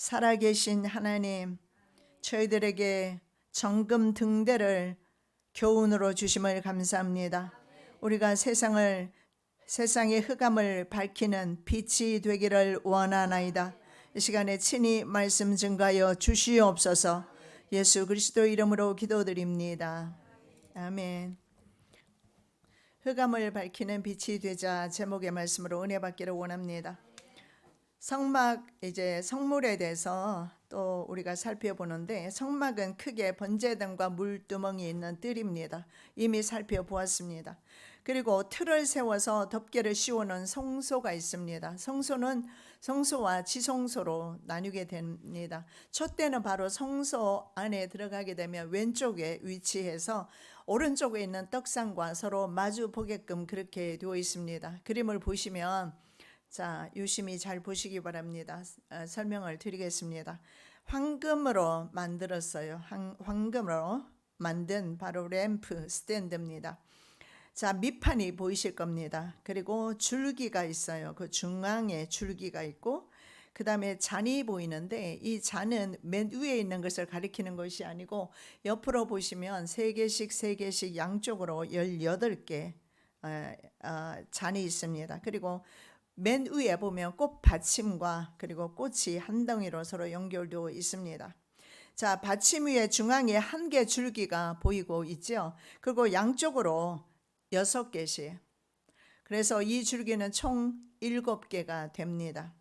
살아계신 하나님, 저희들에게 정금 등대를 교훈으로 주심을 감사합니다. 우리가 세상의 흑암을 밝히는 빛이 되기를 원하나이다. 이 시간에 친히 말씀 증가하여 주시옵소서. 예수 그리스도 이름으로 기도드립니다. 아멘. 흑암을 밝히는 빛이 되자 제목의 말씀으로 은혜 받기를 원합니다. 성물에 대해서 또 우리가 살펴보는데, 성막은 크게 번제등과 물두멍이 있는 뜰입니다. 이미 살펴보았습니다. 그리고 틀을 세워서 덮개를 씌우는 성소가 있습니다. 성소는 성소와 지성소로 나뉘게 됩니다. 촛대는 바로 성소 안에 들어가게 되면 왼쪽에 위치해서 오른쪽에 있는 떡상과 서로 마주 보게끔 그렇게 되어 있습니다. 그림을 보시면 유심히 잘 보시기 바랍니다. 설명을 드리겠습니다. 황금으로 만들었어요. 황금으로 만든 바로 램프 스탠드입니다. 밑판이 보이실 겁니다. 그리고 줄기가 있어요. 그 중앙에 줄기가 있고, 그 다음에 잔이 보이는데, 이 잔은 맨 위에 있는 것을 가리키는 것이 아니고 옆으로 보시면 3개씩 양쪽으로 18개 잔이 있습니다. 그리고 맨 위에 보면 꽃 받침과 그리고 꽃이 한 덩이로 서로 연결되어 있습니다. 받침 위에 중앙에 1개 줄기가 보이고 있죠. 그리고 양쪽으로 6개씩. 그래서 이 줄기는 총 7개가 됩니다.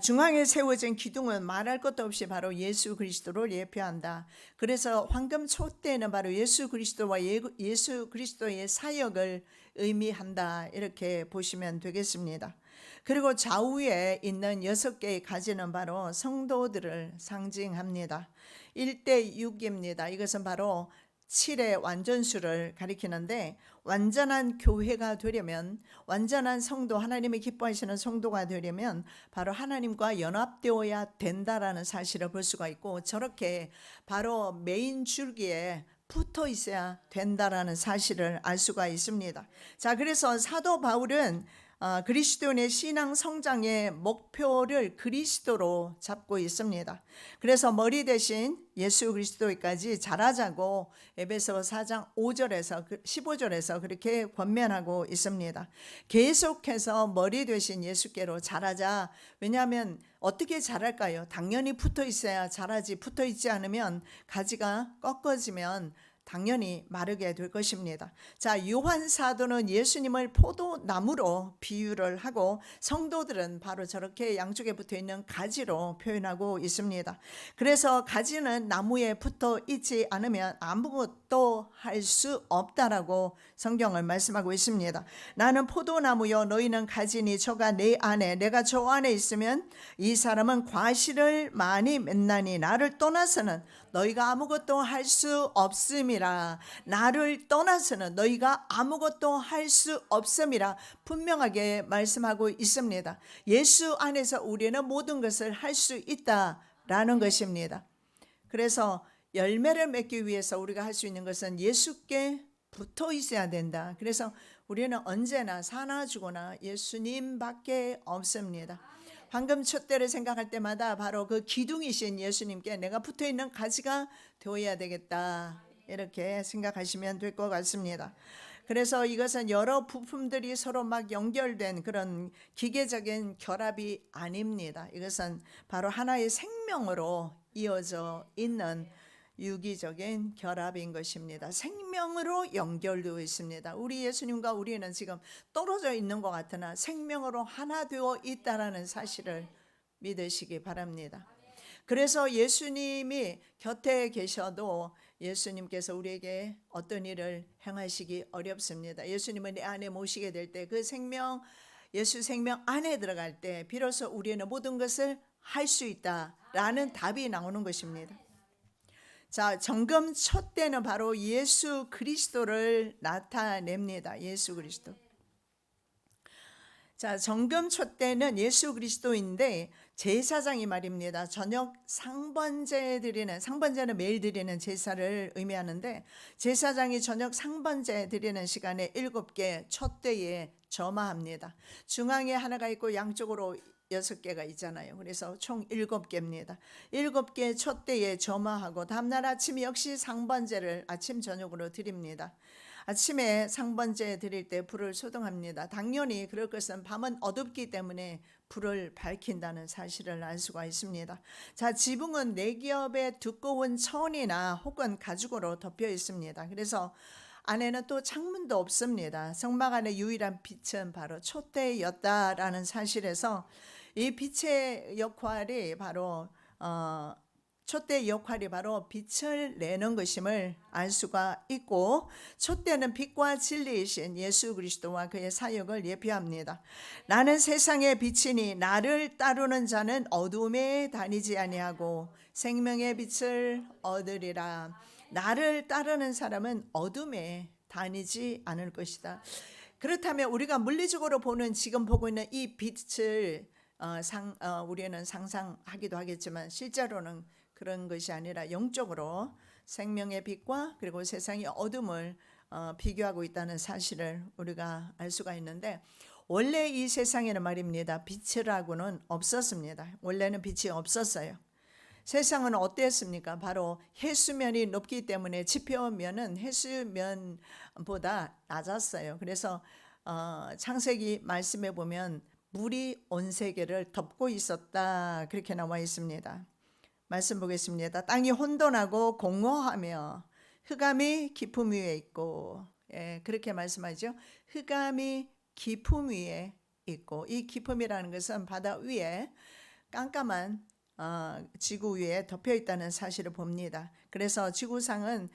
중앙에 세워진 기둥은 말할 것도 없이 바로 예수 그리스도를 예표한다. 그래서 황금 촛대는 바로 예수 그리스도와 예수 그리스도의 사역을 의미한다, 이렇게 보시면 되겠습니다. 그리고 좌우에 있는 6개의 가지는 바로 성도들을 상징합니다. 1대6입니다. 이것은 바로 7의 완전수를 가리키는데, 완전한 교회가 되려면, 완전한 성도, 하나님이 기뻐하시는 성도가 되려면 바로 하나님과 연합되어야 된다라는 사실을 볼 수가 있고, 저렇게 바로 메인 줄기에 붙어 있어야 된다라는 사실을 알 수가 있습니다. 그래서 사도 바울은 그리스도인의 신앙 성장의 목표를 그리스도로 잡고 있습니다. 그래서 머리 대신 예수 그리스도까지 자라자고 에베소 4장 15절에서 그렇게 권면하고 있습니다. 계속해서 머리 되신 예수께로 자라자. 왜냐하면 어떻게 자랄까요? 당연히 붙어 있어야 자라지, 붙어 있지 않으면 가지가 꺾어지면 당연히 마르게 될 것입니다. 요한 사도는 예수님을 포도나무로 비유를 하고, 성도들은 바로 저렇게 양쪽에 붙어 있는 가지로 표현하고 있습니다. 그래서 가지는 나무에 붙어 있지 않으면 아무것도 할 수 없다라고 성경을 말씀하고 있습니다. 나는 포도나무요 너희는 가지니 저가 내 안에 내가 저 안에 있으면 이 사람은 과실을 많이 맺나니 나를 떠나서는 너희가 아무것도 할 수 없음이라. 나를 떠나서는 너희가 아무것도 할 수 없음이라 분명하게 말씀하고 있습니다. 예수 안에서 우리는 모든 것을 할 수 있다라는 것입니다. 그래서 열매를 맺기 위해서 우리가 할 수 있는 것은 예수께 붙어 있어야 된다. 그래서 우리는 언제나 사나 죽거나 예수님밖에 없습니다. 황금 촛대를 생각할 때마다 바로 그 기둥이신 예수님께 내가 붙어있는 가지가 되어야 되겠다, 이렇게 생각하시면 될 것 같습니다. 그래서 이것은 여러 부품들이 서로 막 연결된 그런 기계적인 결합이 아닙니다. 이것은 바로 하나의 생명으로 이어져 있는 유기적인 결합인 것입니다. 생명으로 연결되어 있습니다. 우리 예수님과 우리는 지금 떨어져 있는 것 같으나 생명으로 하나 되어 있다라는 사실을 믿으시기 바랍니다. 그래서 예수님이 곁에 계셔도 예수님께서 우리에게 어떤 일을 행하시기 어렵습니다. 예수님을 내 안에 모시게 될 때 그 생명, 예수 생명 안에 들어갈 때 비로소 우리는 모든 것을 할 수 있다라는 답이 나오는 것입니다. 정금 촛대는 바로 예수 그리스도를 나타냅니다. 예수 그리스도. 정금 촛대는 예수 그리스도인데, 제사장이 말입니다. 저녁 상번제는 매일 드리는 제사를 의미하는데, 제사장이 저녁 상번제 드리는 시간에 7개 촛대에 점화합니다. 중앙에 하나가 있고 양쪽으로 6개가 있잖아요. 그래서 총 7개입니다. 7개 촛대에 점화하고 다음날 아침 역시 상번제를 아침 저녁으로 드립니다. 아침에 상번제 드릴 때 불을 소등합니다. 당연히 그럴 것은 밤은 어둡기 때문에 불을 밝힌다는 사실을 알 수가 있습니다. 자, 지붕은 4겹의 두꺼운 천이나 혹은 가죽으로 덮여 있습니다. 그래서 안에는 또 창문도 없습니다. 성막 안의 유일한 빛은 바로 촛대였다라는 사실에서 이 빛의 역할이 바로 촛대의 역할이 바로 빛을 내는 것임을 알 수가 있고, 촛대는 빛과 진리이신 예수 그리스도와 그의 사역을 예표합니다. 나는 세상의 빛이니 나를 따르는 자는 어둠에 다니지 아니하고 생명의 빛을 얻으리라. 나를 따르는 사람은 어둠에 다니지 않을 것이다. 그렇다면 우리가 물리적으로 보는 지금 보고 있는 이 빛을 우리는 상상하기도 하겠지만 실제로는 그런 것이 아니라 영적으로 생명의 빛과 그리고 세상의 어둠을 비교하고 있다는 사실을 우리가 알 수가 있는데, 원래 이 세상에는 말입니다, 빛이라고는 없었습니다. 원래는 빛이 없었어요. 세상은 어땠습니까? 바로 해수면이 높기 때문에 지표면은 해수면보다 낮았어요. 그래서 창세기 말씀에 보면 물이 온 세계를 덮고 있었다, 그렇게 나와 있습니다. 말씀 보겠습니다. 땅이 혼돈하고 공허하며 흑암이 깊음 위에 있고, 그렇게 말씀하죠. 흑암이 깊음 위에 있고, 이 깊음이라는 것은 바다 위에 깜깜한 지구 위에 덮여 있다는 사실을 봅니다. 그래서 지구상은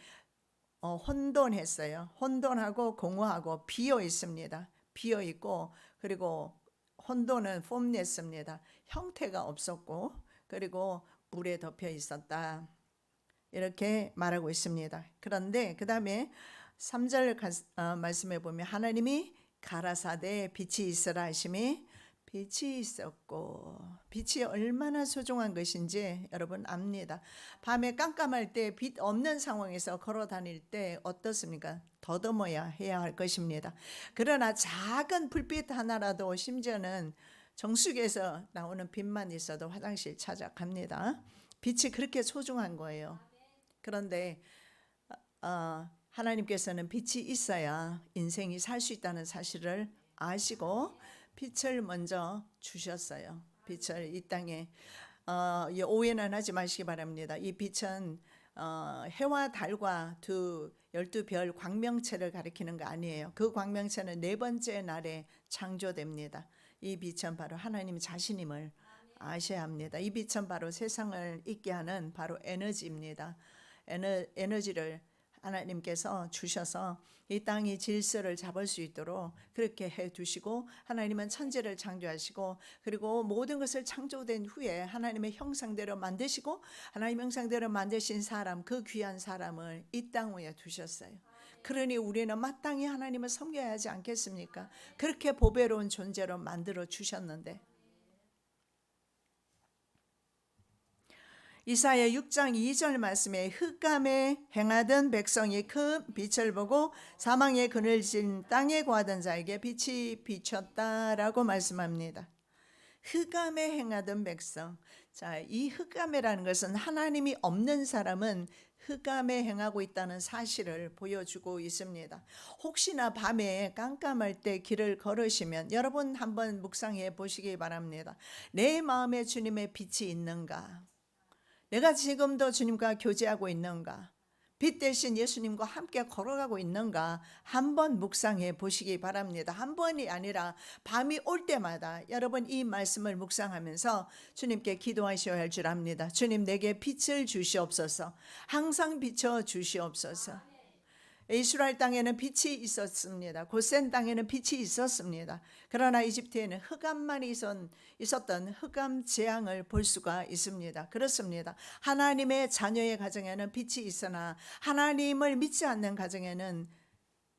혼돈했어요. 혼돈하고 공허하고 비어 있습니다. 비어 있고, 그리고 혼돈은 폼냈습니다. 형태가 없었고, 그리고 물에 덮여 있었다, 이렇게 말하고 있습니다. 그런데 그 다음에 3절 말씀해 보면 하나님이 가라사대 빛이 있으라 하심이 빛이 있었고, 빛이 얼마나 소중한 것인지 여러분 압니다. 밤에 깜깜할 때 빛 없는 상황에서 걸어 다닐 때 어떻습니까? 더듬어야 해야 할 것입니다. 그러나 작은 불빛 하나라도, 심지어는 정수기에서 나오는 빛만 있어도 화장실 찾아갑니다. 빛이 그렇게 소중한 거예요. 그런데 하나님께서는 빛이 있어야 인생이 살 수 있다는 사실을 아시고 빛을 먼저 주셨어요. 빛을 이 땅에 오해는 하지 마시기 바랍니다. 이 빛은 해와 달과 12별 광명체를 가리키는 거 아니에요. 그 광명체는 4번째 날에 창조됩니다. 이 빛은 바로 하나님 자신임을 아셔야 합니다. 이 빛은 바로 세상을 있게 하는 바로 에너지입니다. 에너지를 하나님께서 주셔서 이 땅이 질서를 잡을 수 있도록 그렇게 해두시고, 하나님은 천지를 창조하시고, 그리고 모든 것을 창조된 후에 하나님의 형상대로 만드시고, 하나님 형상대로 만드신 사람, 그 귀한 사람을 이 땅 위에 두셨어요. 그러니 우리는 마땅히 하나님을 섬겨야 하지 않겠습니까? 그렇게 보배로운 존재로 만들어 주셨는데, 이사야 6장 2절 말씀에 흑암에 행하던 백성이 큰 빛을 보고 사망의 그늘진 땅에 거하던 자에게 빛이 비쳤다라고 말씀합니다. 흑암에 행하던 백성. 자, 이 흑암이라는 것은 하나님이 없는 사람은 흑암에 행하고 있다는 사실을 보여주고 있습니다. 혹시나 밤에 깜깜할 때 길을 걸으시면 여러분 한번 묵상해 보시기 바랍니다. 내 마음에 주님의 빛이 있는가? 내가 지금도 주님과 교제하고 있는가? 빛 대신 예수님과 함께 걸어가고 있는가? 한번 묵상해 보시기 바랍니다. 한 번이 아니라 밤이 올 때마다 여러분 이 말씀을 묵상하면서 주님께 기도하셔야 할 줄 압니다. 주님, 내게 빛을 주시옵소서. 항상 비춰 주시옵소서. 이스라엘 땅에는 빛이 있었습니다. 고센 땅에는 빛이 있었습니다. 그러나 이집트에는 흑암만 있었던 흑암 재앙을 볼 수가 있습니다. 그렇습니다. 하나님의 자녀의 가정에는 빛이 있으나 하나님을 믿지 않는 가정에는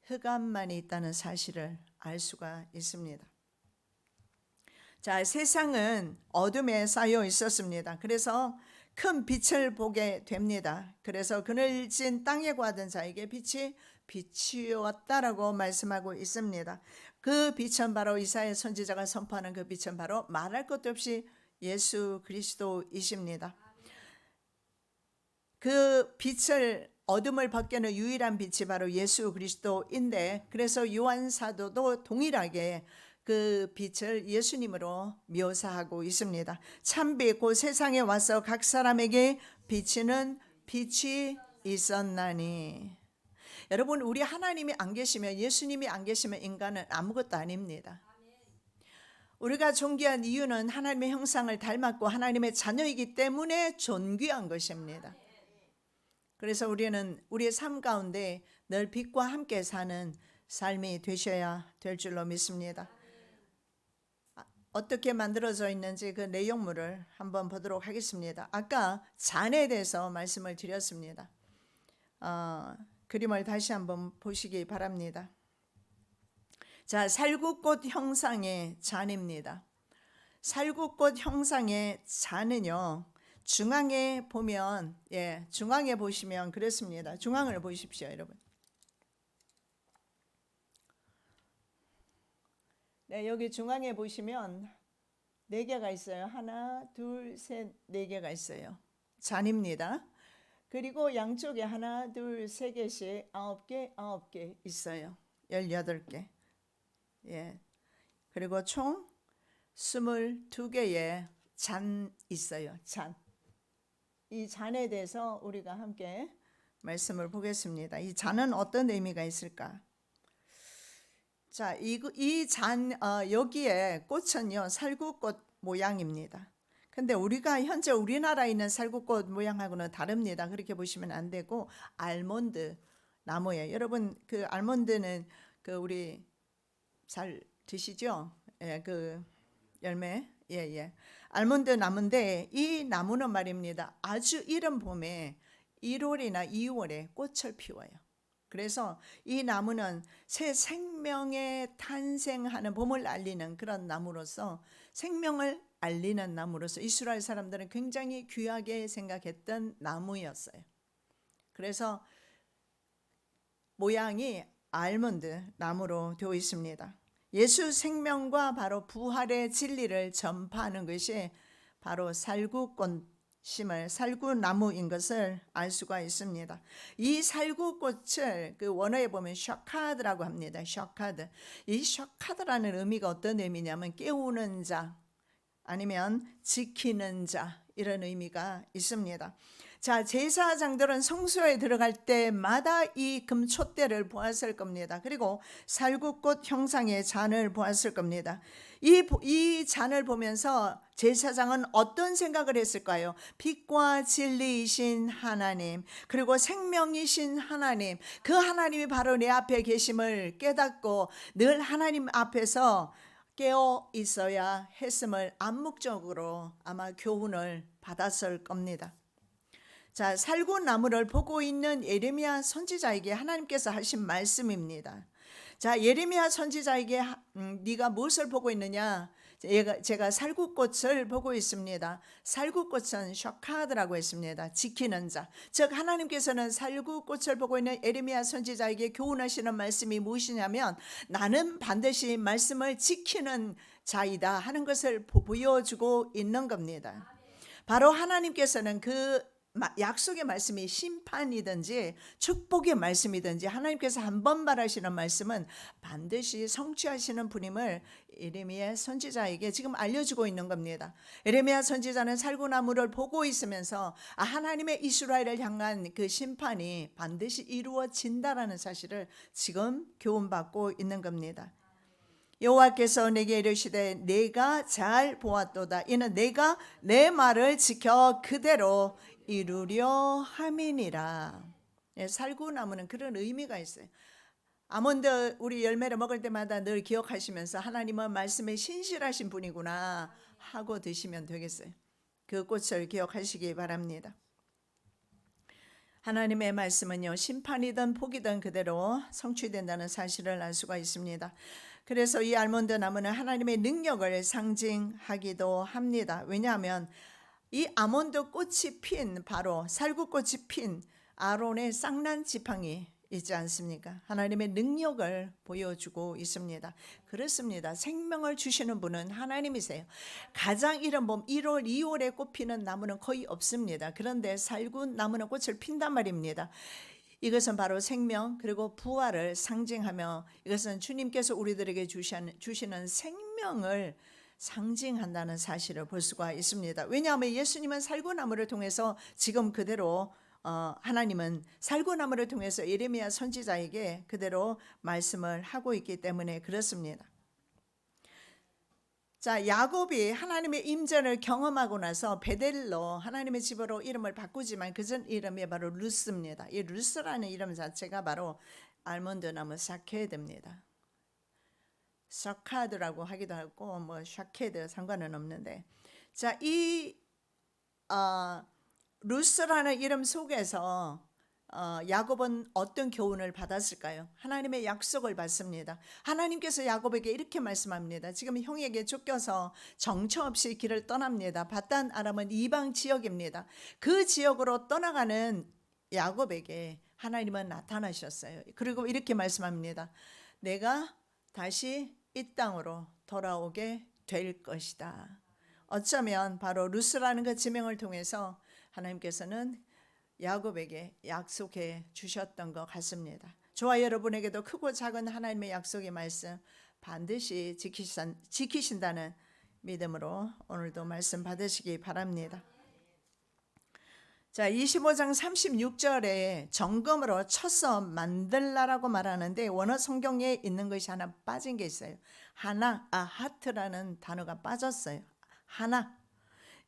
흑암만이 있다는 사실을 알 수가 있습니다. 자, 세상은 어둠에 쌓여 있었습니다. 그래서 큰 빛을 보게 됩니다. 그래서 그늘진 땅에 거하던 자에게 빛이 비추었다라고 말씀하고 있습니다. 그 빛은 바로 이사야 선지자가 선포하는 그 빛은 바로 말할 것도 없이 예수 그리스도이십니다. 그 빛을 어둠을 벗겨는 유일한 빛이 바로 예수 그리스도인데, 그래서 요한 사도도 동일하게 그 빛을 예수님으로 묘사하고 있습니다. 참빛 곧 세상에 와서 각 사람에게 비치는 빛이 있었나니. 여러분, 우리 하나님이 안 계시면, 예수님이 안 계시면 인간은 아무것도 아닙니다. 우리가 존귀한 이유는 하나님의 형상을 닮았고 하나님의 자녀이기 때문에 존귀한 것입니다. 그래서 우리는 우리의 삶 가운데 늘 빛과 함께 사는 삶이 되셔야 될 줄로 믿습니다. 어떻게 만들어져 있는지 그 내용물을 한번 보도록 하겠습니다. 아까 잔에 대해서 말씀을 드렸습니다. 그림을 다시 한번 보시기 바랍니다. 자, 살구꽃 형상의 잔입니다. 살구꽃 형상의 잔은요, 중앙에 보면, 중앙에 보시면 그렇습니다. 중앙을 보십시오, 여러분. 네, 여기 중앙에 보시면 4개가 있어요. 하나, 둘, 셋, 4개가 있어요. 잔입니다. 그리고 양쪽에 하나, 둘, 3개씩 9개, 9개 있어요. 18개. 그리고 총 22개의 잔 있어요. 잔. 이 잔에 대해서 우리가 함께 말씀을 보겠습니다. 이 잔은 어떤 의미가 있을까? 자, 이 잔, 여기에 꽃은요, 살구꽃 모양입니다. 근데 우리가 현재 우리나라에 있는 살구꽃 모양하고는 다릅니다. 그렇게 보시면 안 되고, 알몬드 나무예요. 여러분, 그 알몬드는 그 우리 잘 드시죠? 그 열매. 알몬드 나무인데, 이 나무는 말입니다, 아주 이른 봄에 1월이나 2월에 꽃을 피워요. 그래서 이 나무는 새 생명의 탄생하는 봄을 알리는 그런 나무로서, 생명을 알리는 나무로서 이스라엘 사람들은 굉장히 귀하게 생각했던 나무였어요. 그래서 모양이 알몬드 나무로 되어 있습니다. 예수 생명과 바로 부활의 진리를 전파하는 것이 바로 살구꽃 심을 살구나무인 것을 알 수가 있습니다. 이 살구꽃을 그 원어에 보면 샤카드라고 합니다. 샤카드. 이 샤카드라는 의미가 어떤 의미냐면 깨우는 자, 아니면 지키는 자, 이런 의미가 있습니다. 자, 제사장들은 성소에 들어갈 때마다 이 금촛대를 보았을 겁니다. 그리고 살구꽃 형상의 잔을 보았을 겁니다. 이 잔을 보면서 제사장은 어떤 생각을 했을까요? 빛과 진리이신 하나님, 그리고 생명이신 하나님, 그 하나님이 바로 내 앞에 계심을 깨닫고 늘 하나님 앞에서 깨어 있어야 했음을 암묵적으로 아마 교훈을 받았을 겁니다. 자, 살구나무를 보고 있는 예레미야 선지자에게 하나님께서 하신 말씀입니다. 자, 예레미야 선지자에게 네가 무엇을 보고 있느냐? 제가 살구꽃을 보고 있습니다. 살구꽃은 샤카드라고 했습니다. 지키는 자. 즉 하나님께서는 살구꽃을 보고 있는 예레미야 선지자에게 교훈하시는 말씀이 무엇이냐면, 나는 반드시 말씀을 지키는 자이다 하는 것을 보여주고 있는 겁니다. 바로 하나님께서는 그 약속의 말씀이 심판이든지 축복의 말씀이든지 하나님께서 한 번 말하시는 말씀은 반드시 성취하시는 분임을 예레미야 선지자에게 지금 알려주고 있는 겁니다. 예레미야 선지자는 살구나무를 보고 있으면서 하나님의 이스라엘을 향한 그 심판이 반드시 이루어진다라는 사실을 지금 교훈받고 있는 겁니다. 여호와께서 내게 이르시되 내가 잘 보았도다. 이는 내가 내 말을 지켜 그대로 이루려 함이니라. 살구나무는 그런 의미가 있어요. 아몬드 우리 열매를 먹을 때마다 늘 기억하시면서 하나님은 말씀에 신실하신 분이구나 하고 드시면 되겠어요. 그 꽃을 기억하시기 바랍니다. 하나님의 말씀은요, 심판이든 복이든 그대로 성취된다는 사실을 알 수가 있습니다. 그래서 이 알몬드 나무는 하나님의 능력을 상징하기도 합니다. 왜냐하면 이 아몬드 꽃이 핀, 바로 살구꽃이 핀 아론의 쌍난 지팡이 있지 않습니까? 하나님의 능력을 보여주고 있습니다. 그렇습니다. 생명을 주시는 분은 하나님이세요. 가장 이른 봄 1월, 2월에 꽃피는 나무는 거의 없습니다. 그런데 살군 나무는 꽃을 핀단 말입니다. 이것은 바로 생명 그리고 부활을 상징하며 이것은 주님께서 우리들에게 주시는 생명을 상징한다는 사실을 볼 수가 있습니다. 왜냐하면 예수님은 살구나무를 통해서 지금 그대로 하나님은 살구나무를 통해서 예레미야 선지자에게 그대로 말씀을 하고 있기 때문에 그렇습니다. 자, 야곱이 하나님의 임재를 경험하고 나서 베델로 하나님의 집으로 이름을 바꾸지만 그전 이름이 바로 루스입니다. 이 루스라는 이름 자체가 바로 알몬드 나무 사케드입니다. 사카드라고 하기도 하고 뭐 샤케드 상관은 없는데, 자, 이 루스라는 이름 속에서 야곱은 어떤 교훈을 받았을까요? 하나님의 약속을 받습니다. 하나님께서 야곱에게 이렇게 말씀합니다. 지금 형에게 쫓겨서 정처 없이 길을 떠납니다. 바단 아람은 이방 지역입니다. 그 지역으로 떠나가는 야곱에게 하나님은 나타나셨어요. 그리고 이렇게 말씀합니다. 내가 다시 이 땅으로 돌아오게 될 것이다. 어쩌면 바로 루스라는 그 지명을 통해서 하나님께서는 야곱에게 약속해 주셨던 것 같습니다. 저와 여러분에게도 크고 작은 하나님의 약속의 말씀 반드시 지키신다는 믿음으로 오늘도 말씀 받으시기 바랍니다. 자, 25장 36절에 정금으로 쳐서 만들라라고 말하는데 원어 성경에 있는 것이 하나 빠진 게 있어요. 하트라는 단어가 빠졌어요. 하나.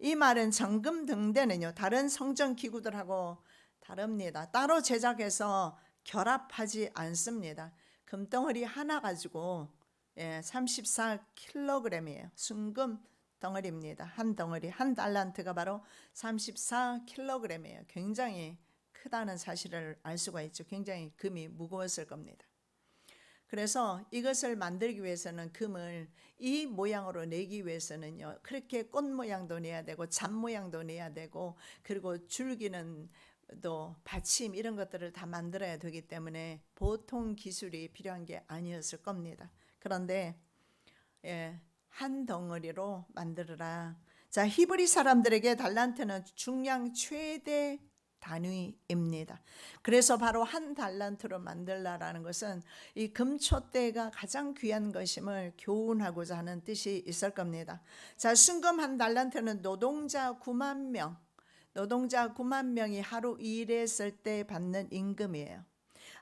이 말은 정금 등대는요 다른 성전 기구들하고 다릅니다. 따로 제작해서 결합하지 않습니다. 금덩어리 하나 가지고 34kg이에요. 순금 덩어리입니다. 한 덩어리 한 달란트가 바로 34kg이에요. 굉장히 크다는 사실을 알 수가 있죠. 굉장히 금이 무거웠을 겁니다. 그래서 이것을 만들기 위해서는 금을 이 모양으로 내기 위해서는요 그렇게 꽃 모양도 내야 되고 잡 모양도 내야 되고 그리고 줄기는 또 받침 이런 것들을 다 만들어야 되기 때문에 보통 기술이 필요한 게 아니었을 겁니다. 그런데 한 덩어리로 만들어라. 자, 히브리 사람들에게 달란트는 중량 최대 단위입니다. 그래서 바로 한 달란트로 만들라라는 것은 이 금촛대가 가장 귀한 것임을 교훈하고자 하는 뜻이 있을 겁니다. 자, 순금 한 달란트는 노동자 9만 명이 하루 일했을 때 받는 임금이에요.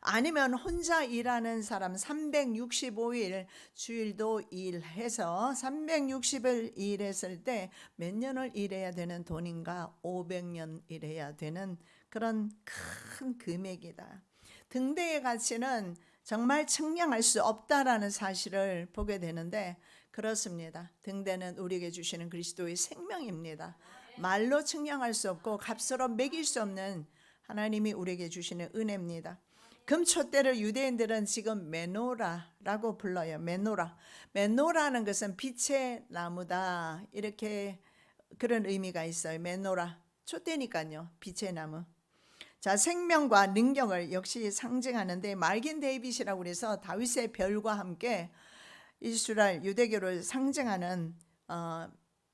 아니면 혼자 일하는 사람 365일 주일도 일해서 360일 일했을 때 몇 년을 일해야 되는 돈인가? 500년 일해야 되는 그런 큰 금액이다. 등대의 가치는 정말 측량할 수 없다라는 사실을 보게 되는데 그렇습니다. 등대는 우리에게 주시는 그리스도의 생명입니다. 말로 측량할 수 없고 값으로 매길 수 없는 하나님이 우리에게 주시는 은혜입니다. 금촛대를 유대인들은 지금 메노라라고 불러요. 메노라는 것은 빛의 나무다 이렇게 그런 의미가 있어요. 메노라 촛대니까요. 빛의 나무. 자, 생명과 능력을 역시 상징하는데 말긴 데이빗이라고 그래서 다윗의 별과 함께 이스라엘 유대교를 상징하는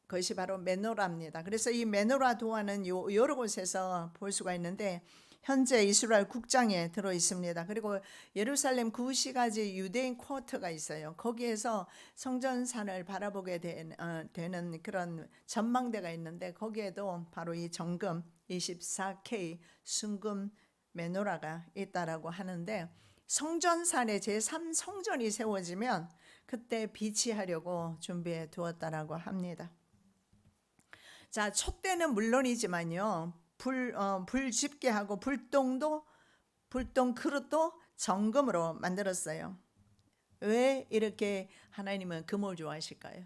것이 바로 메노라입니다. 그래서 이 메노라 도안은 여러 곳에서 볼 수가 있는데 현재 이스라엘 국장에 들어 있습니다. 그리고 예루살렘 구시가지 유대인 쿼터가 있어요. 거기에서 성전산을 바라보게 되는 그런 전망대가 있는데 거기에도 바로 이 정금 24K 순금 메노라가 있다라고 하는데 성전산에 제3성전이 세워지면 그때 비치하려고 준비해 두었다라고 합니다. 자, 촛대는 물론이지만요. 불 집게하고 불똥 그릇도 정금으로 만들었어요. 왜 이렇게 하나님은 금을 좋아하실까요?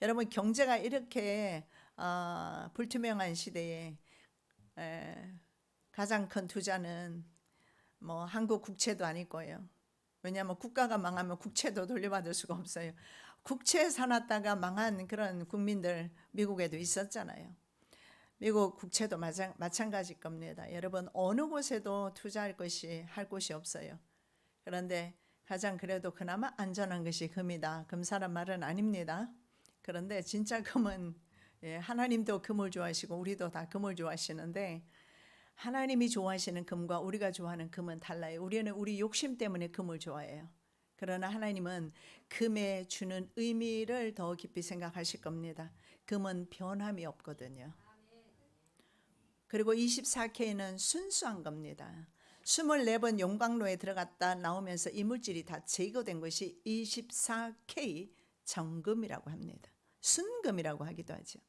여러분 경제가 이렇게 불투명한 시대에 가장 큰 투자는 뭐 한국 국채도 아닐 거예요. 왜냐하면 국가가 망하면 국채도 돌려받을 수가 없어요. 국채 사놨다가 망한 그런 국민들 미국에도 있었잖아요. 미국 국채도 마찬가지일 겁니다. 여러분 어느 곳에도 투자할 것이 할 곳이 없어요. 그런데 가장 그래도 그나마 안전한 것이 금이다. 금사란 말은 아닙니다. 그런데 진짜 금은 하나님도 금을 좋아하시고 우리도 다 금을 좋아하시는데 하나님이 좋아하시는 금과 우리가 좋아하는 금은 달라요. 우리는 우리 욕심 때문에 금을 좋아해요. 그러나 하나님은 금에 주는 의미를 더 깊이 생각하실 겁니다. 금은 변함이 없거든요. 그리고 24K는 순수한 겁니다. 24번 용광로에 들어갔다 나오면서 이물질이 다 제거된 것이 24K 정금이라고 합니다. 순금이라고 하기도 하죠.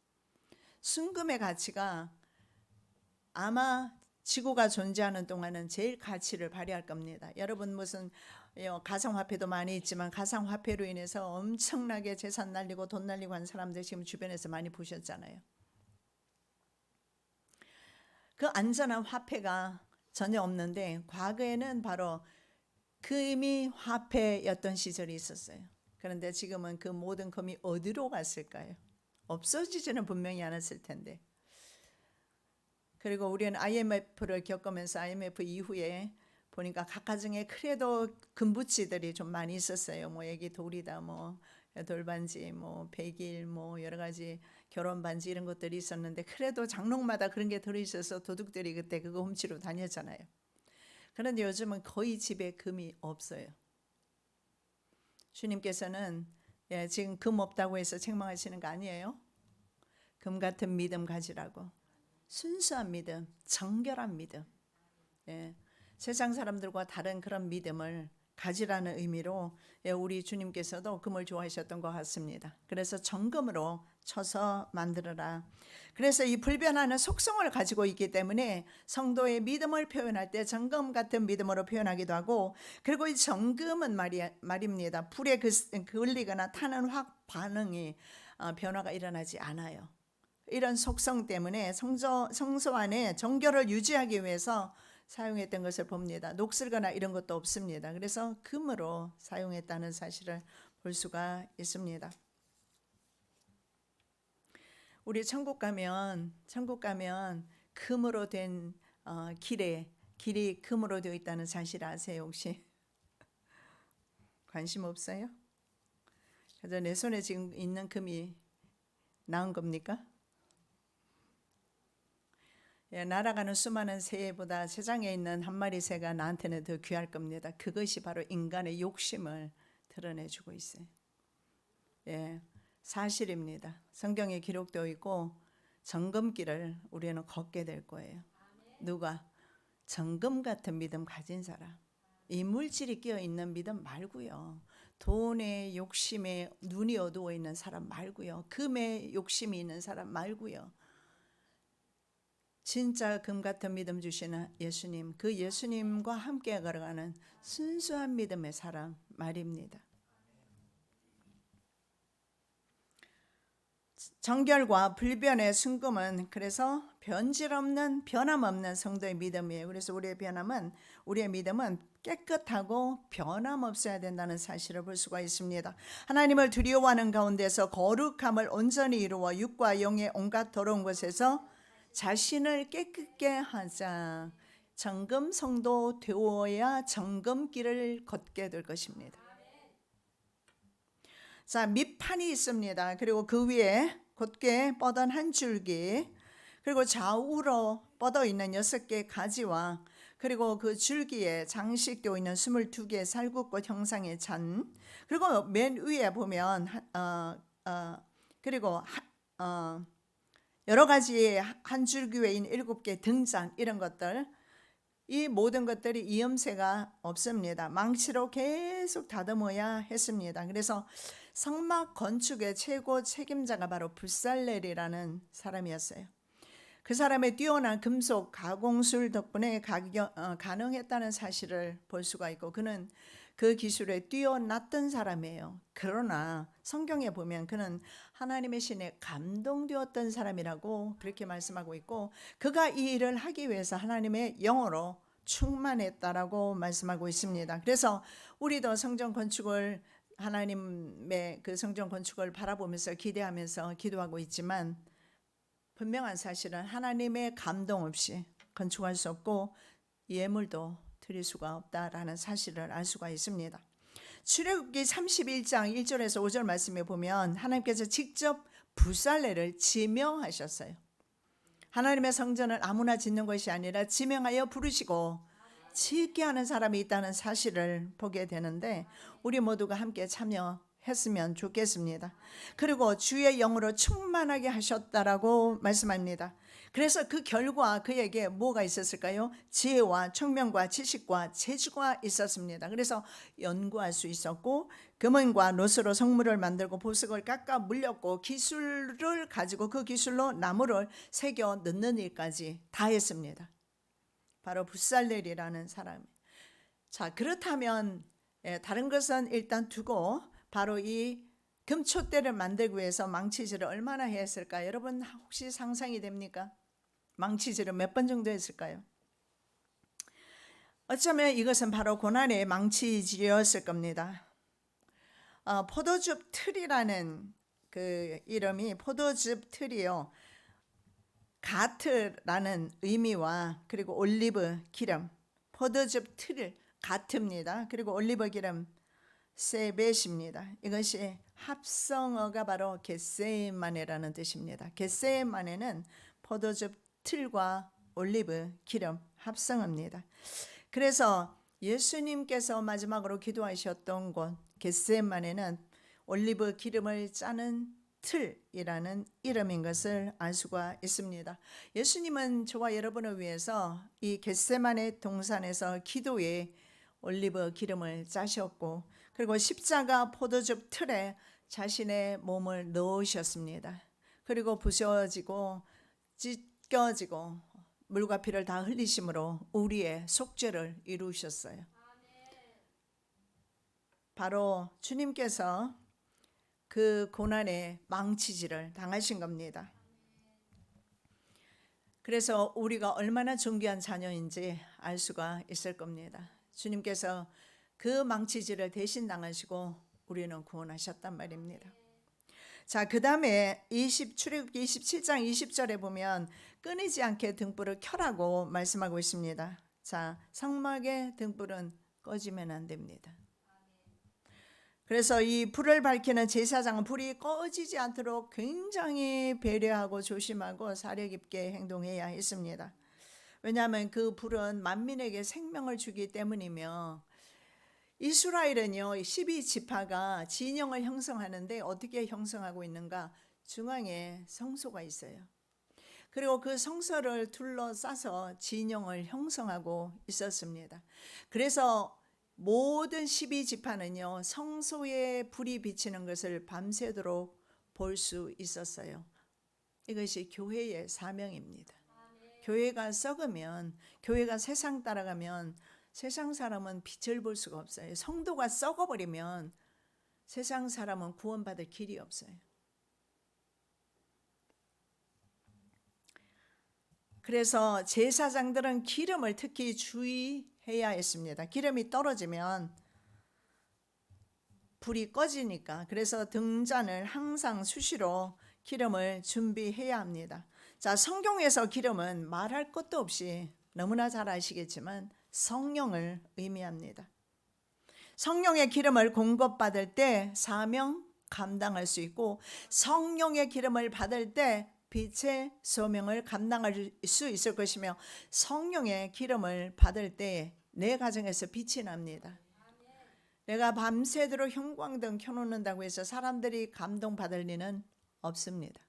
순금의 가치가 아마 지구가 존재하는 동안은 제일 가치를 발휘할 겁니다. 여러분 무슨 가상화폐도 많이 있지만 가상화폐로 인해서 엄청나게 재산 날리고 돈 날리고 한 사람들 지금 주변에서 많이 보셨잖아요. 그 안전한 화폐가 전혀 없는데 과거에는 바로 금이 화폐였던 시절이 있었어요. 그런데 지금은 그 모든 금이 어디로 갔을까요? 없어지지는 분명히 않았을 텐데. 그리고 우리는 IMF를 겪으면서 IMF 이후에 보니까 각가정에 그래도 금붙이들이 좀 많이 있었어요. 뭐 애기 돌이다, 뭐 돌반지, 뭐 백일, 뭐 여러 가지 결혼 반지 이런 것들이 있었는데 그래도 장롱마다 그런 게 들어있어서 도둑들이 그때 그거 훔치러 다녔잖아요. 그런데 요즘은 거의 집에 금이 없어요. 주님께서는 지금 금 없다고 해서 책망하시는 거 아니에요. 금 같은 믿음 가지라고. 순수한 믿음, 정결한 믿음. 세상 사람들과 다른 그런 믿음을 가지라는 의미로 우리 주님께서도 금을 좋아하셨던 것 같습니다. 그래서 정금으로 쳐서 만들어라. 그래서 이 불변하는 속성을 가지고 있기 때문에 성도의 믿음을 표현할 때 정금 같은 믿음으로 표현하기도 하고, 그리고 이 정금은 말입니다. 불에 그을리거나 타는 확 반응이 변화가 일어나지 않아요. 이런 속성 때문에 성소 안에 정결을 유지하기 위해서 사용했던 것을 봅니다. 녹슬거나 이런 것도 없습니다. 그래서 금으로 사용했다는 사실을 볼 수가 있습니다. 우리 천국 가면 금으로 된 길이 금으로 되어 있다는 사실 아세요 혹시? 관심 없어요? 그래서 내 손에 지금 있는 금이 나은 겁니까? 날아가는 수많은 새보다 세상에 있는 한 마리 새가 나한테는 더 귀할 겁니다. 그것이 바로 인간의 욕심을 드러내주고 있어요. 사실입니다. 성경에 기록되어 있고 정금길을 우리는 걷게 될 거예요. 누가? 정금 같은 믿음 가진 사람. 이물질이 끼어 있는 믿음 말고요. 돈의 욕심에 눈이 어두워 있는 사람 말고요. 금에 욕심이 있는 사람 말고요. 진짜 금 같은 믿음 주시는 예수님, 그 예수님과 함께 걸어가는 순수한 믿음의 사람 말입니다. 정결과 불변의 순금은 그래서 변함없는 성도의 믿음이에요. 그래서 우리의 믿음은 깨끗하고 변함없어야 된다는 사실을 볼 수가 있습니다. 하나님을 두려워하는 가운데서 거룩함을 온전히 이루어 육과 영의 온갖 더러운 것에서 자신을 깨끗게 하자. 정금 성도 되어야 정금길을 걷게 될 것입니다. 자, 밑판이 있습니다. 그리고 그 위에 곧게 뻗은 한 줄기, 그리고 좌우로 뻗어 있는 6개 가지와 그리고 그 줄기에 장식되어 있는 22개의 살구꽃 형상의 잔, 그리고 맨 위에 보면 그리고 여러 가지 한 줄기 외에 7개 등잔, 이런 것들, 이 모든 것들이 이음새가 없습니다. 망치로 계속 다듬어야 했습니다. 그래서 성막 건축의 최고 책임자가 바로 붓살렐이라는 사람이었어요. 그 사람의 뛰어난 금속 가공술 덕분에 가능했다는 사실을 볼 수가 있고, 그는 그 기술에 뛰어났던 사람이에요. 그러나 성경에 보면 그는 하나님의 신에 감동되었던 사람이라고 그렇게 말씀하고 있고, 그가 이 일을 하기 위해서 하나님의 영으로 충만했다라고 말씀하고 있습니다. 그래서 우리도 성전 건축을, 하나님의 그 성전 건축을 바라보면서 기대하면서 기도하고 있지만 분명한 사실은 하나님의 감동 없이 건축할 수 없고 예물도 드릴 수가 없다라는 사실을 알 수가 있습니다. 출애굽기 31장 1절에서 5절 말씀에 보면 하나님께서 직접 부살레를 지명하셨어요. 하나님의 성전을 아무나 짓는 것이 아니라 지명하여 부르시고 짓게 하는 사람이 있다는 사실을 보게 되는데 우리 모두가 함께 참여했으면 좋겠습니다. 그리고 주의 영으로 충만하게 하셨다라고 말씀합니다. 그래서 그 결과 그에게 뭐가 있었을까요? 지혜와 청명과 지식과 재주가 있었습니다. 그래서 연구할 수 있었고 금은과 노스로 성물을 만들고 보석을 깎아 물렸고 기술을 가지고 그 기술로 나무를 새겨 넣는 일까지 다 했습니다. 바로 붓살렐이라는 사람. 자, 그렇다면 다른 것은 일단 두고 바로 이 금촛대를 만들기 위해서 망치질을 얼마나 했을까? 여러분 혹시 상상이 됩니까? 망치질을 몇 번 정도 했을까요? 어쩌면 이것은 바로 고난의 망치질이었을 겁니다. 포도즙 틀이라는 그 이름이 포도즙 틀이요. 가트라는 의미와 그리고 올리브 기름, 포도즙 틀 가트입니다. 그리고 올리브 기름 세벳입니다. 이것이 합성어가 바로 겟세마네라는 뜻입니다. 겟세마네는 포도즙 틀과 올리브 기름 합성어입니다. 그래서 예수님께서 마지막으로 기도하셨던 곳 겟세마네는 올리브 기름을 짜는 틀이라는 이름인 것을 알 수가 있습니다. 예수님은 저와 여러분을 위해서 이 겟세마네 동산에서 기도에 올리브 기름을 짜셨고 그리고 십자가 포도즙 틀에 자신의 몸을 넣으셨습니다. 그리고 부서지고 찢겨지고 물과 피를 다 흘리심으로 우리의 속죄를 이루셨어요. 바로 주님께서 그 고난의 망치질을 당하신 겁니다. 그래서 우리가 얼마나 존귀한 자녀인지 알 수가 있을 겁니다. 주님께서 그 망치질을 대신 당하시고 우리는 구원하셨단 말입니다. 자, 그 다음에 출애굽기 27장 20절에 보면 끊이지 않게 등불을 켜라고 말씀하고 있습니다. 자, 성막의 등불은 꺼지면 안 됩니다. 그래서 이 불을 밝히는 제사장은 불이 꺼지지 않도록 굉장히 배려하고 조심하고 사려 깊게 행동해야 했습니다. 왜냐하면 그 불은 만민에게 생명을 주기 때문이며 이스라엘은요 12지파가 진영을 형성하는데 어떻게 형성하고 있는가? 중앙에 성소가 있어요. 그리고 그 성소를 둘러싸서 진영을 형성하고 있었습니다. 그래서 모든 12지파는요 성소에 불이 비치는 것을 밤새도록 볼 수 있었어요. 이것이 교회의 사명입니다. 교회가 썩으면, 교회가 세상 따라가면 세상 사람은 빛을 볼 수가 없어요. 성도가 썩어버리면 세상 사람은 구원받을 길이 없어요. 그래서 제사장들은 기름을 특히 주의해야 했습니다. 기름이 떨어지면 불이 꺼지니까. 그래서 등잔을 항상 수시로 기름을 준비해야 합니다. 자, 성경에서 기름은 말할 것도 없이 너무나 잘 아시겠지만 성령을 의미합니다. 성령의 기름을 공급받을 때 사명 감당할 수 있고 성령의 기름을 받을 때 빛의 소명을 감당할 수 있을 것이며 성령의 기름을 받을 때 내 가정에서 빛이 납니다. 내가 밤새도록 형광등 켜놓는다고 해서 사람들이 감동받을 리는 없습니다.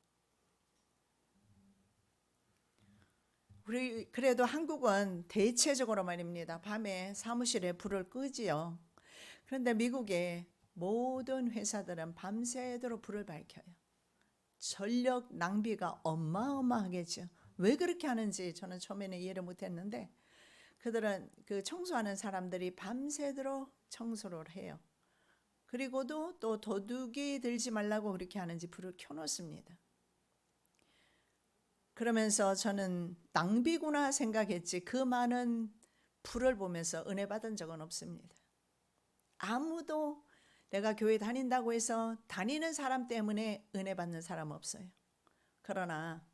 우리 그래도 한국은 대체적으로 말입니다. 밤에 사무실에 불을 끄지요. 그런데 미국의 모든 회사들은 밤새도록 불을 밝혀요. 전력 낭비가 어마어마하겠죠. 왜 그렇게 하는지 저는 처음에는 이해를 못했는데 그들은 그 청소하는 사람들이 밤새도록 청소를 해요. 그리고도 또 도둑이 들지 말라고 그렇게 하는지 불을 켜놓습니다. 그러면서 저는 낭비구나 생각했지 그 많은 불을 보면서 은혜 받은 적은 없습니다. 아무도 내가 교회 다닌다고 해서 다니는 사람 때문에 은혜 받는 사람 없어요. 그러나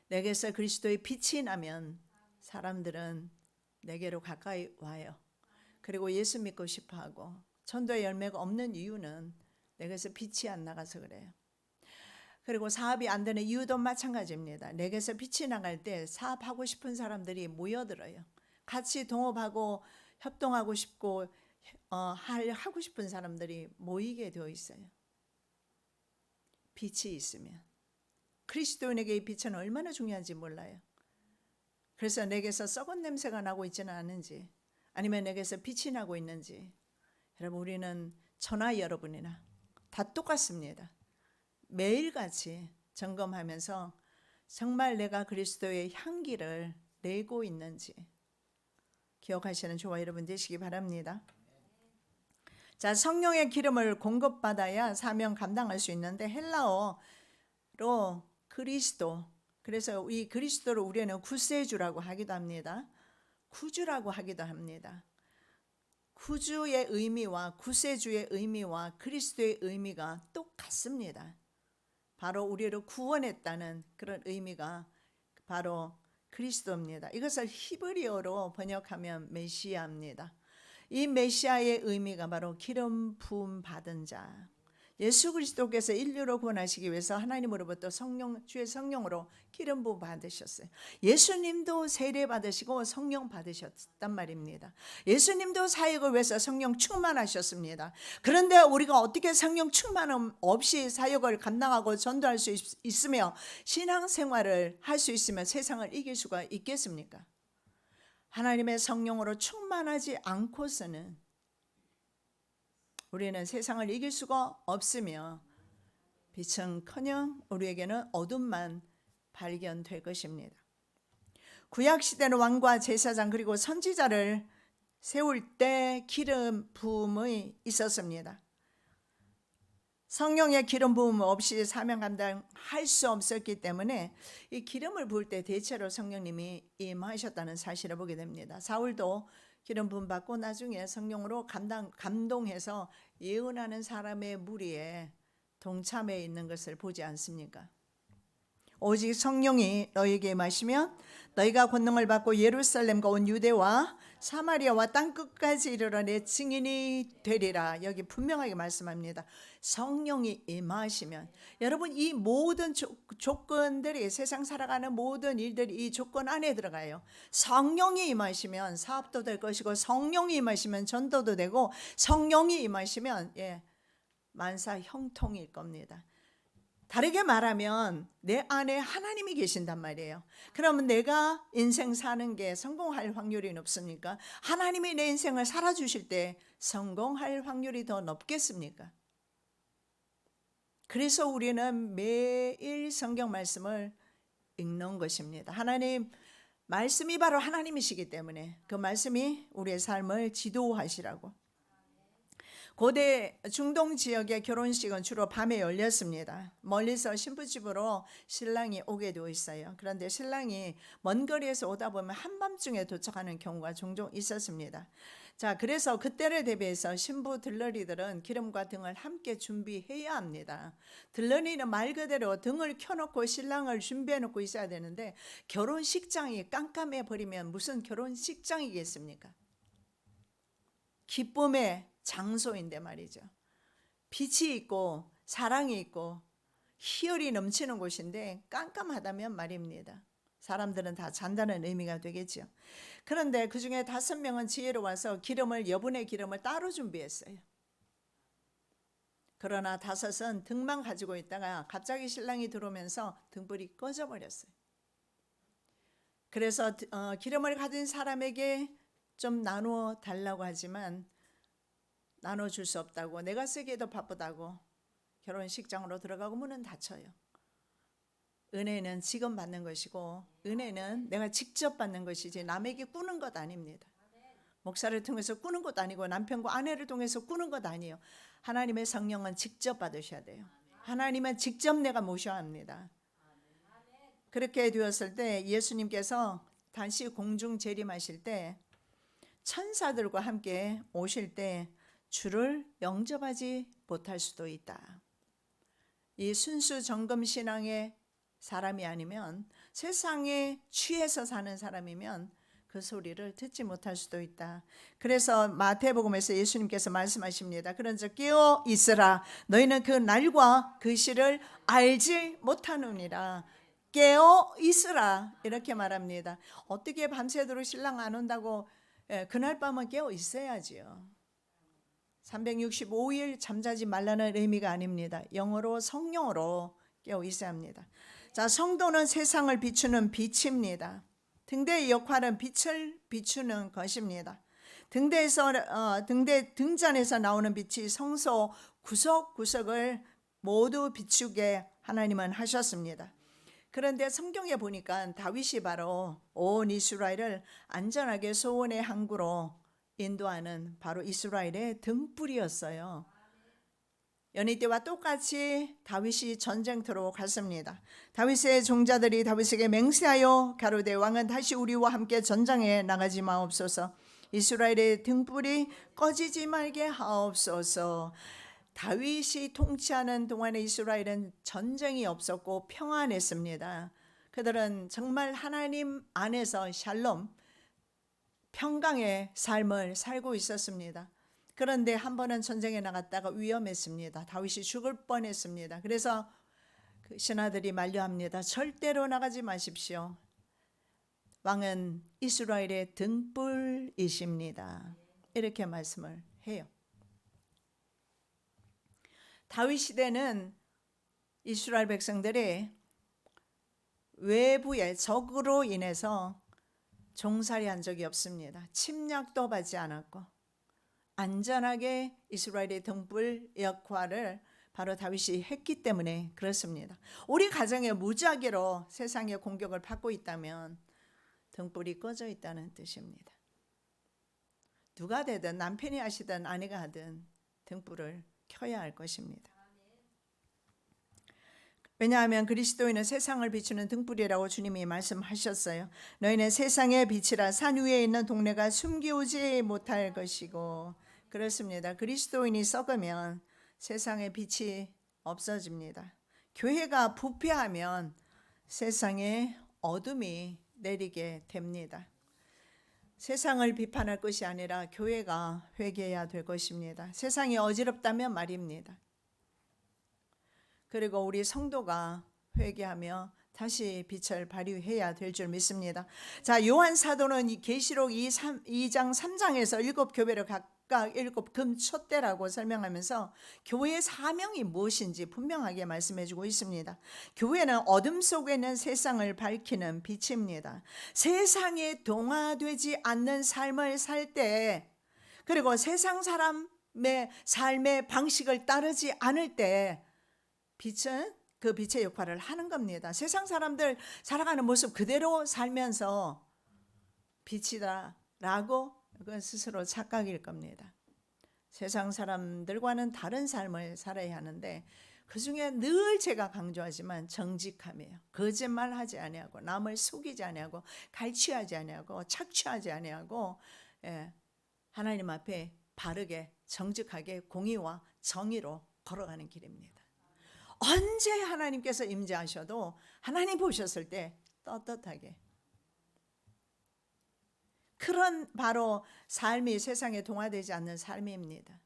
내게서 그리스도의 빛이 나면 사람들은 내게로 가까이 와요. 그리고 예수 믿고 싶어하고 전도의 열매가 없는 이유는 내게서 빛이 안 나가서 그래요. 그리고 사업이 안 되는 이유도 마찬가지입니다. 내게서 빛이 나갈 때 사업하고 싶은 사람들이 모여들어요. 같이 동업하고 협동하고 싶고 하고 싶은 사람들이 모이게 되어 있어요. 빛이 있으면. 그리스도인에게 이 빛은 얼마나 중요한지 몰라요. 그래서 내게서 썩은 냄새가 나고 있지는 않은지, 아니면 내게서 빛이 나고 있는지, 여러분, 우리는 저나 여러분이나 다 똑같습니다. 매일같이 점검하면서 정말 내가 그리스도의 향기를 내고 있는지 기억하시는 저와 여러분 되시기 바랍니다. 자, 성령의 기름을 공급받아야 사명 감당할 수 있는데, 헬라어로 그리스도, 그래서 이 그리스도를 우리는 구세주라고 하기도 합니다. 구주라고 하기도 합니다. 구주의 의미와 구세주의 의미와 그리스도의 의미가 똑같습니다. 바로 우리를 구원했다는 그런 의미가 바로 그리스도입니다. 이것을 히브리어로 번역하면 메시아입니다. 이 메시아의 의미가 바로 기름 부음 받은 자. 예수 그리스도께서 인류를 구원하시기 위해서 하나님으로부터 주의 성령으로 기름 부음 받으셨어요. 예수님도 세례 받으시고 성령 받으셨단 말입니다. 예수님도 사역을 위해서 성령 충만하셨습니다. 그런데 우리가 어떻게 성령 충만함 없이 사역을 감당하고 전도할 수 있으며 신앙생활을 할 수 있으며 세상을 이길 수가 있겠습니까? 하나님의 성령으로 충만하지 않고서는 우리는 세상을 이길 수가 없으며 빛은커녕 우리에게는 어둠만 발견될 것입니다. 구약시대는 왕과 제사장 그리고 선지자를 세울 때 기름 부음이 있었습니다. 성령의 기름 부음 없이 사명 감당할 수 없었기 때문에 이 기름을 부을 때 대체로 성령님이 임하셨다는 사실을 보게 됩니다. 사울도 기름 부음 받고 나중에 성령으로 감동해서 예언하는 사람의 무리에 동참해 있는 것을 보지 않습니까? 오직 성령이 너희에게 임하시면 너희가 권능을 받고 예루살렘과 온 유대와 사마리아와 땅끝까지 이르러 내 증인이 되리라. 여기 분명하게 말씀합니다. 성령이 임하시면, 여러분, 이 모든 조건들이, 세상 살아가는 모든 일들이 이 조건 안에 들어가요. 성령이 임하시면 사업도 될 것이고, 성령이 임하시면 전도도 되고, 성령이 임하시면 만사 형통일 겁니다. 다르게 말하면 내 안에 하나님이 계신단 말이에요. 그러면 내가 인생 사는 게 성공할 확률이 높습니까? 하나님이 내 인생을 살아주실 때 성공할 확률이 더 높겠습니까? 그래서 우리는 매일 성경 말씀을 읽는 것입니다. 하나님 말씀이 바로 하나님이시기 때문에 그 말씀이 우리의 삶을 지도하시라고. 고대 중동 지역의 결혼식은 주로 밤에 열렸습니다. 멀리서 신부집으로 신랑이 오게 되어 있어요. 그런데 신랑이 먼 거리에서 오다 보면 한밤중에 도착하는 경우가 종종 있었습니다. 자, 그래서 그때를 대비해서 신부 들러리들은 기름과 등을 함께 준비해야 합니다. 들러리는 말 그대로 등을 켜놓고 신랑을 준비해 놓고 있어야 되는데, 결혼식장이 깜깜해 버리면 무슨 결혼식장이겠습니까? 기쁨의 장소인데 말이죠. 빛이 있고 사랑이 있고 희열이 넘치는 곳인데 깜깜하다면 말입니다. 사람들은 다 잔다는 의미가 되겠죠. 그런데 그 중에 5명은 지혜로워서 여분의 기름을 따로 준비했어요. 그러나 5은 등만 가지고 있다가 갑자기 신랑이 들어오면서 등불이 꺼져버렸어요. 그래서 기름을 가진 사람에게 좀 나누어 달라고 하지만 나눠줄 수 없다고, 내가 쓰기에도 바쁘다고 결혼식장으로 들어가고 문은 닫혀요. 은혜는 지금 받는 것이고, 은혜는 내가 직접 받는 것이지 남에게 꾸는 것 아닙니다. 목사를 통해서 꾸는 것도 아니고 남편과 아내를 통해서 꾸는 것 아니에요. 하나님의 성령은 직접 받으셔야 돼요. 하나님은 직접 내가 모셔야 합니다. 그렇게 되었을 때 예수님께서 다시 공중 재림하실 때 천사들과 함께 오실 때 주를 영접하지 못할 수도 있다. 이 순수 정금 신앙의 사람이 아니면 세상에 취해서 사는 사람이면 그 소리를 듣지 못할 수도 있다. 그래서 마태복음에서 예수님께서 말씀하십니다. 그런즉 깨어 있으라. 너희는 그 날과 그 시를 알지 못하느니라. 깨어 있으라. 이렇게 말합니다. 어떻게 밤새도록 신랑 안 온다고 그날 밤은 깨어 있어야지요. 365일 잠자지 말라는 의미가 아닙니다. 영어로 성령으로 깨어 있어야 합니다. 자, 성도는 세상을 비추는 빛입니다. 등대의 역할은 빛을 비추는 것입니다. 등잔에서 나오는 빛이 성소 구석구석을 모두 비추게 하나님은 하셨습니다. 그런데 성경에 보니까 다윗이 바로 온 이스라엘을 안전하게 소원의 항구로 인도하는 바로 이스라엘의 등불이었어요. 연희 때와 똑같이 다윗이 전쟁터로 갔습니다. 다윗의 종자들이 다윗에게 맹세하여 가로되 왕은 다시 우리와 함께 전장에 나가지 마옵소서. 이스라엘의 등불이 꺼지지 말게 하옵소서. 다윗이 통치하는 동안에 이스라엘은 전쟁이 없었고 평안했습니다. 그들은 정말 하나님 안에서 샬롬, 평강의 삶을 살고 있었습니다. 그런데 한 번은 전쟁에 나갔다가 위험했습니다. 다윗이 죽을 뻔했습니다. 그래서 그 신하들이 만류합니다. 절대로 나가지 마십시오. 왕은 이스라엘의 등불이십니다. 이렇게 말씀을 해요. 다윗 시대는 이스라엘 백성들이 외부의 적으로 인해서 종살이한 적이 없습니다. 침략도 받지 않았고 안전하게 이스라엘의 등불 역할을 바로 다윗이 했기 때문에 그렇습니다. 우리 가정에 무작위로 세상의 공격을 받고 있다면 등불이 꺼져 있다는 뜻입니다. 누가 되든 남편이 하시든 아내가 하든 등불을 켜야 할 것입니다. 왜냐하면 그리스도인은 세상을 비추는 등불이라고 주님이 말씀하셨어요. 너희는 세상의 빛이라 산 위에 있는 동네가 숨기우지 못할 것이고. 그렇습니다. 그리스도인이 썩으면 세상의 빛이 없어집니다. 교회가 부패하면 세상에 어둠이 내리게 됩니다. 세상을 비판할 것이 아니라 교회가 회개해야 될 것입니다. 세상이 어지럽다면 말입니다. 그리고 우리 성도가 회개하며 다시 빛을 발휘해야 될 줄 믿습니다. 자, 요한 사도는 이 계시록 2장 3장에서 7교회를 각각 7금촛대라고 설명하면서 교회의 사명이 무엇인지 분명하게 말씀해주고 있습니다. 교회는 어둠 속에 있는 세상을 밝히는 빛입니다. 세상에 동화되지 않는 삶을 살 때, 그리고 세상 사람의 삶의 방식을 따르지 않을 때 빛은 그 빛의 역할을 하는 겁니다. 세상 사람들 살아가는 모습 그대로 살면서 빛이다라고 그건 스스로 착각일 겁니다. 세상 사람들과는 다른 삶을 살아야 하는데 그중에 늘 제가 강조하지만 정직함이에요. 거짓말하지 아니하고 남을 속이지 아니하고 갈취하지 아니하고 착취하지 아니하고 하나님 앞에 바르게 정직하게 공의와 정의로 걸어가는 길입니다. 언제 하나님께서 임재하셔도 하나님 보셨을 때 떳떳하게, 그런 바로 삶이 세상에 동화되지 않는 삶입니다.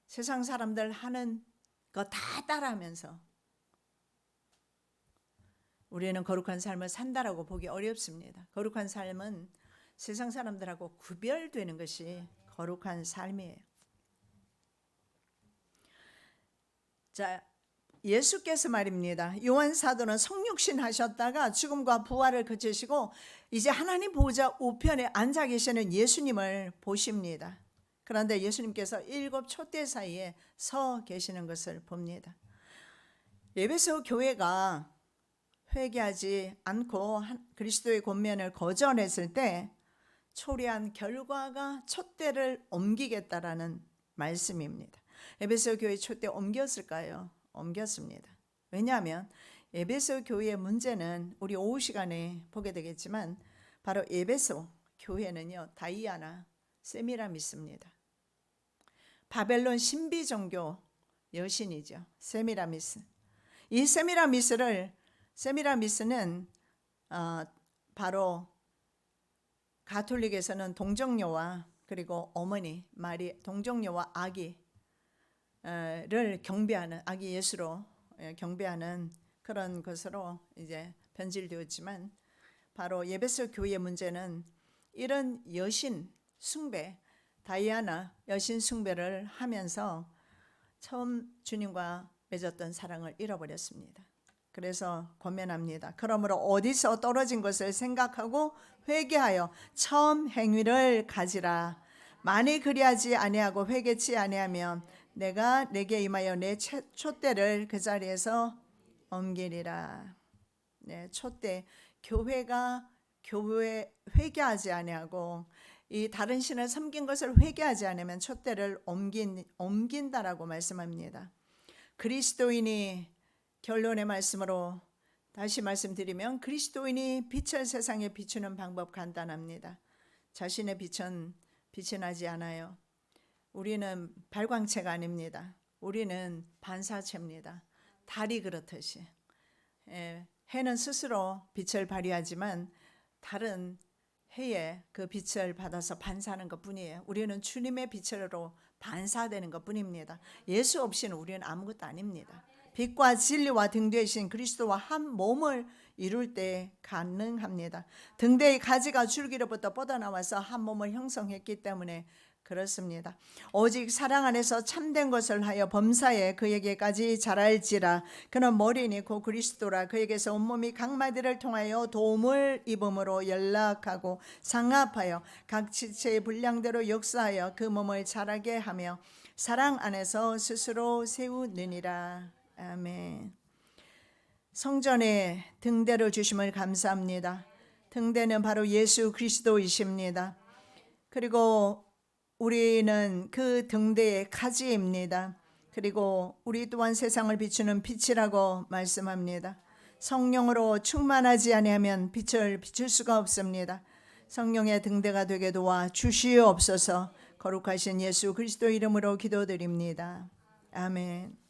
세상 사람들 하는 거 다 따라하면서 우리는 거룩한 삶을 산다라고 보기 어렵습니다. 거룩한 삶은 세상 사람들하고 구별되는 것이 거룩한 삶이에요. 자, 예수께서 말입니다. 요한 사도는 성육신 하셨다가 죽음과 부활을 거치시고 이제 하나님 보좌 우편에 앉아 계시는 예수님을 보십니다. 그런데 예수님께서 7촛대 사이에 서 계시는 것을 봅니다. 에베소 교회가 회개하지 않고 그리스도의 권면을 거절했을 때 초래한 결과가 촛대를 옮기겠다라는 말씀입니다. 에베소 교회 촛대 옮겼을까요? 옮겼습니다. 왜냐하면 에베소 교회의 문제는 우리 오후 시간에 보게 되겠지만 바로 에베소 교회는요, 다이아나, 세미라미스입니다. 바벨론 신비 종교 여신이죠. 세미라미스. 이 세미라미스는 바로 가톨릭에서는 동정녀와 그리고 어머니 마리 동정녀와 아기를 경배하는 아기 예수로 경배하는 그런 것으로 이제 변질되었지만 바로 예배소 교회의 문제는 이런 여신 숭배 다이아나 여신 숭배를 하면서 처음 주님과 맺었던 사랑을 잃어버렸습니다. 그래서 권면합니다. 그러므로 어디서 떨어진 것을 생각하고 회개하여 처음 행위를 가지라. 만일 그리하지 아니하고 회개치 아니하면 내가 내게 임하여 내 촛대를 그 자리에서 옮기리라. 네, 촛대 교회가 교회 회개하지 아니하고 이 다른 신을 섬긴 것을 회개하지 않으면 촛대를 옮긴다라고 말씀합니다. 그리스도인이 결론의 말씀으로 다시 말씀드리면 그리스도인이 빛을 세상에 비추는 방법 간단합니다. 자신의 빛은 빛이 나지 않아요. 우리는 발광체가 아닙니다. 우리는 반사체입니다. 달이 그렇듯이 해는 스스로 빛을 발휘하지만 달은 해에 그 빛을 받아서 반사하는 것뿐이에요. 우리는 주님의 빛으로 반사되는 것뿐입니다. 예수 없이는 우리는 아무것도 아닙니다. 빛과 진리와 등대이신 그리스도와 한 몸을 이룰 때 가능합니다. 등대의 가지가 줄기로부터 뻗어나와서 한 몸을 형성했기 때문에 그렇습니다. 오직 사랑 안에서 참된 것을 하여 범사에 그에게까지 자랄지라. 그는 머리니 곧 그리스도라. 그에게서 온몸이 각 마디를 통하여 도움을 입음으로 연락하고 상합하여 각 지체의 분량대로 역사하여 그 몸을 자라게 하며 사랑 안에서 스스로 세우느니라. 아멘. 성전에 등대를 주심을 감사합니다. 등대는 바로 예수 그리스도이십니다. 그리고 우리는 그 등대의 가지입니다. 그리고 우리 또한 세상을 비추는 빛이라고 말씀합니다. 성령으로 충만하지 아니하면 빛을 비출 수가 없습니다. 성령의 등대가 되게 도와 주시옵소서. 거룩하신 예수 그리스도 이름으로 기도드립니다. 아멘.